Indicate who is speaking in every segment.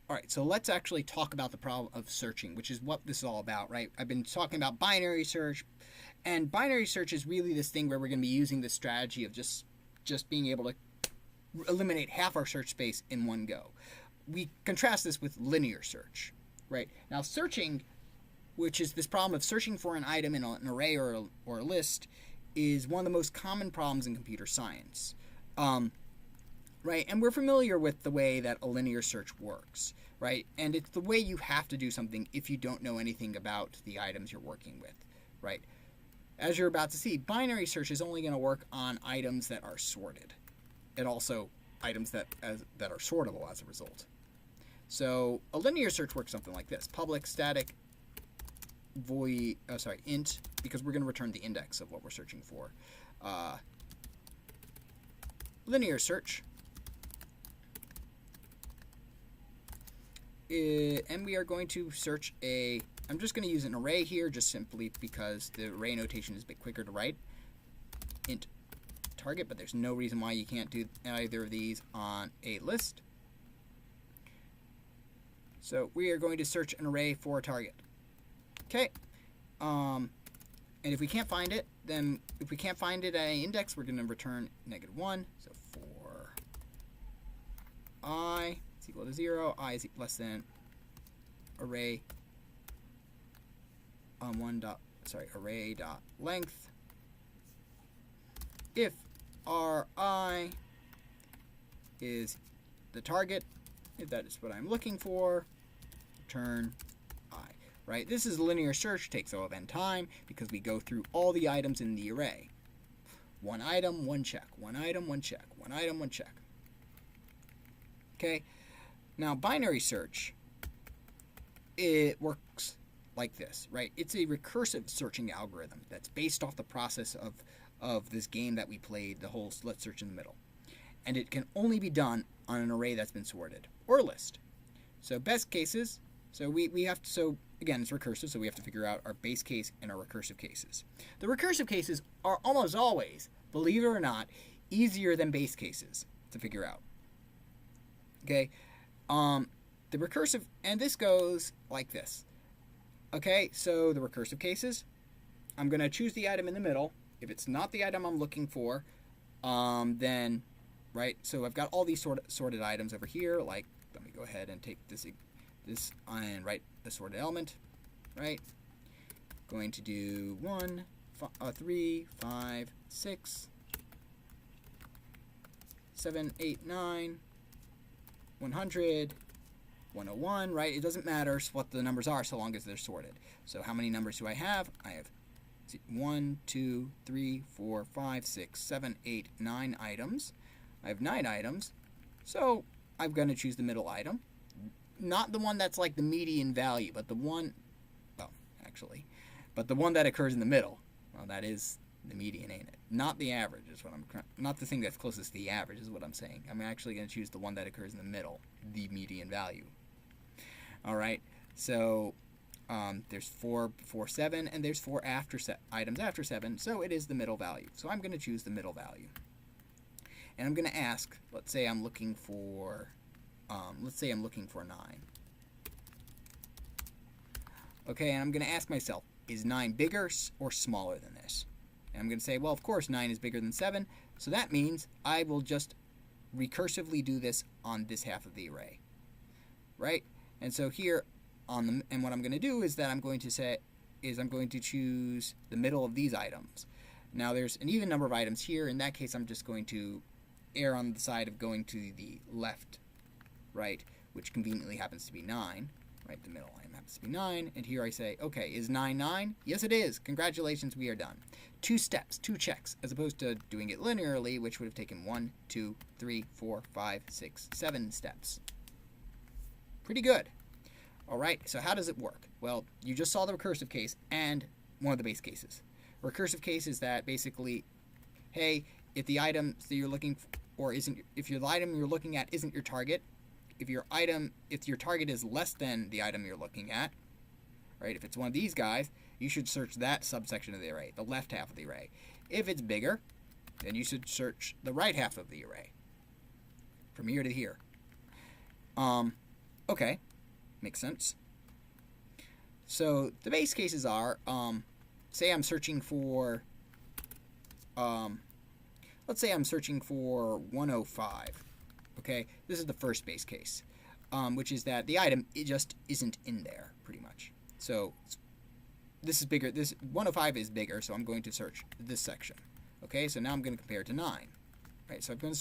Speaker 1: All right, so let's actually talk about the problem of searching, which is what this is all about, right? I've been talking about binary search, and binary search is really this thing where we're going to be using the strategy of just being able to eliminate half our search space in one go. We contrast this with linear search, right? Now, searching, which is this problem of searching for an item in an array or a list, is one of the most common problems in computer science. Right? And we're familiar with the way that a linear search works, right? And it's the way you have to do something if you don't know anything about the items you're working with, right? As you're about to see, binary search is only going to work on items that are sorted, and also items that are sortable as a result. So a linear search works something like this: public static void, int, because we're going to return the index of what we're searching for. Linear search. And we are going to search I'm just going to use an array here just simply because the array notation is a bit quicker to write. Int target, but there's no reason why you can't do either of these on a list. So we are going to search an array for a target. Okay. And if we can't find it, then if we can't find it at an index, we're going to return -1. So for I is equal to 0, I is less than array array dot length. If Ri is the target, if that is what I'm looking for, return I. Right? This is linear search, takes O of n time because we go through all the items in the array. One item, one check. One item, one check. One item, one check. Okay. Now, binary search, it works like this, right? It's a recursive searching algorithm that's based off the process of this game that we played, the whole let's search in the middle. And it can only be done on an array that's been sorted, or a list. So best cases, so we have to, so again, it's recursive, so we have to figure out our base case and our recursive cases. The recursive cases are almost always, believe it or not, easier than base cases to figure out. Okay? The recursive, and this goes like this. Okay, so the recursive cases, I'm going to choose the item in the middle. If it's not the item I'm looking for, then, right, so I've got all these sorted items over here, like, let me go ahead and take this and write the sorted element, right? Going to do 1, 3, 5, 6, 7, 8, 9, 100, 101, right? It doesn't matter what the numbers are so long as they're sorted. So how many numbers do I have? I have 1, 2, 3, 4, 5, 6, 7, 8, 9 items. I have 9 items. So I'm going to choose the middle item. Not the one that's like the median value, but the one, well, actually, but the one that occurs in the middle. Well, that is the median, ain't it? Not the average is what I'm, not the thing that's closest to the average is what I'm saying. I'm actually going to choose the one that occurs in the middle, the median value. All right, so there's 4 before 7, and there's 4 items after 7, so it is the middle value. So I'm going to choose the middle value. And I'm going to ask, let's say I'm looking for 9. Okay, and I'm going to ask myself, is 9 bigger or smaller than this? And I'm going to say, well, of course, 9 is bigger than 7, so that means I will just recursively do this on this half of the array, right? And so here, and what I'm going to do is that I'm going to choose the middle of these items. Now there's an even number of items here. In that case, I'm just going to err on the side of going to the left, right, which conveniently happens to be 9. Right, the middle item happens to be 9. And here I say, okay, is 9 9? Yes, it is. Congratulations, we are done. 2 steps, 2 checks, as opposed to doing it linearly, which would have taken 1, 2, 3, 4, 5, 6, 7 steps. Pretty good. All right, so how does it work? Well, you just saw the recursive case and one of the base cases. Recursive case is that basically, hey, if the item that you're looking for if the item you're looking at isn't your target, if your target is less than the item you're looking at, right? If it's one of these guys, you should search that subsection of the array, the left half of the array. If it's bigger, then you should search the right half of the array, from here to here. Okay, makes sense. So the base cases are, say I'm searching for, let's say I'm searching for 105. Okay, this is the first base case, which is that the item, it just isn't in there, pretty much. So this is bigger. This 105 is bigger, so I'm going to search this section. Okay, so now I'm going to compare it to 9. Right, so I'm going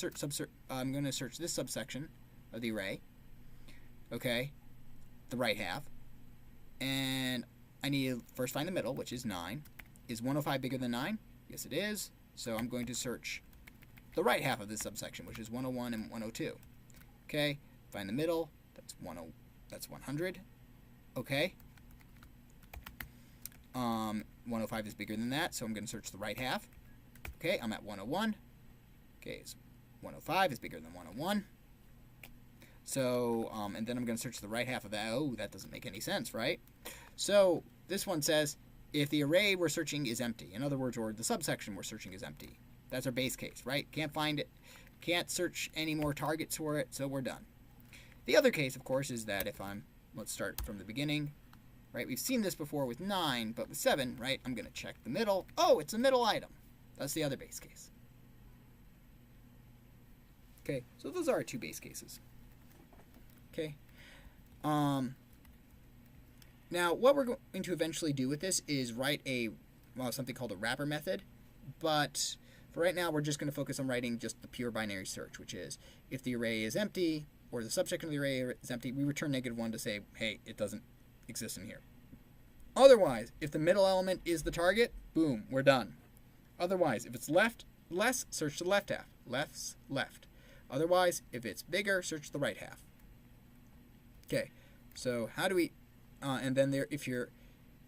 Speaker 1: to search this subsection of the array. Okay, the right half, and I need to first find the middle, which is 9. Is 105 bigger than 9? Yes, it is. So I'm going to search the right half of this subsection, which is 101 and 102. Okay, find the middle. That's 100. Okay. 105 is bigger than that, so I'm going to search the right half. Okay, I'm at 101. Okay, so 105 is bigger than 101. So, and then I'm going to search the right half of that. Oh, that doesn't make any sense, right? So this one says if the array we're searching is empty, in other words, or the subsection we're searching is empty. That's our base case, right? Can't find it, can't search any more targets for it, so we're done. The other case, of course, is that if let's start from the beginning, right? We've seen this before with 9, but with 7, right? I'm going to check the middle. Oh, it's a middle item. That's the other base case. Okay, so those are our two base cases. Okay. Now, what we're going to eventually do with this is write something called a wrapper method, but for right now, we're just going to focus on writing just the pure binary search, which is if the array is empty or the subsection of the array is empty, we return -1 to say, hey, it doesn't exist in here. Otherwise, if the middle element is the target, boom, we're done. Otherwise, if it's less, search the left half. Left's left. Otherwise, if it's bigger, search the right half. Okay, so how do we, and then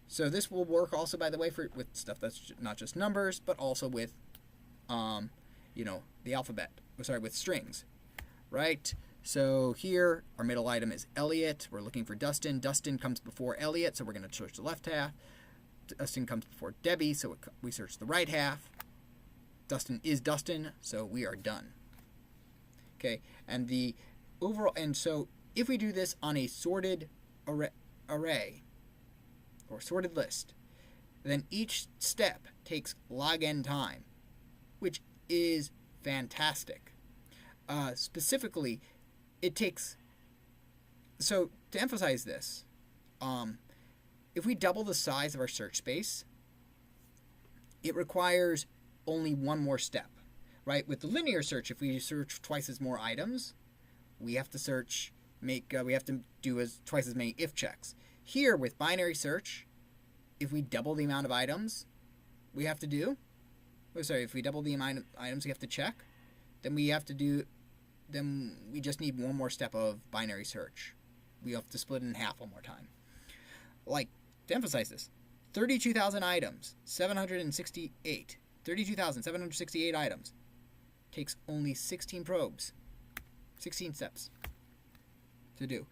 Speaker 1: so this will work also, by the way, with stuff that's not just numbers, but also with, the alphabet. Sorry, with strings, right? So here, our middle item is Elliot. We're looking for Dustin. Dustin comes before Elliot, so we're going to search the left half. Dustin comes before Debbie, so we search the right half. Dustin is Dustin, so we are done. Okay, and the overall, and so if we do this on a sorted array or sorted list, then each step takes log n time, which is fantastic. Specifically, it takes, so to emphasize this, if we double the size of our search space, it requires only one more step, right? With the linear search, if we search twice as more items, we have to we have to do twice as many if checks. Here, with binary search, if we double the amount of items we have to do, if we double the amount of items we have to check, then we just need one more step of binary search. We have to split it in half one more time. Like, to emphasize this, 32,000 items, 32,768 items, takes only 16 probes, 16 steps to do.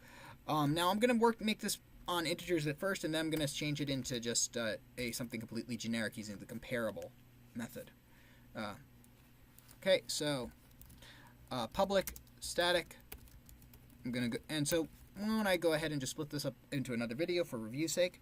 Speaker 1: Now I'm going to make this on integers at first, and then I'm going to change it into just something completely generic using the comparable method. Okay, so public static. I'm going to go, and so why don't I go ahead and just split this up into another video for review's sake.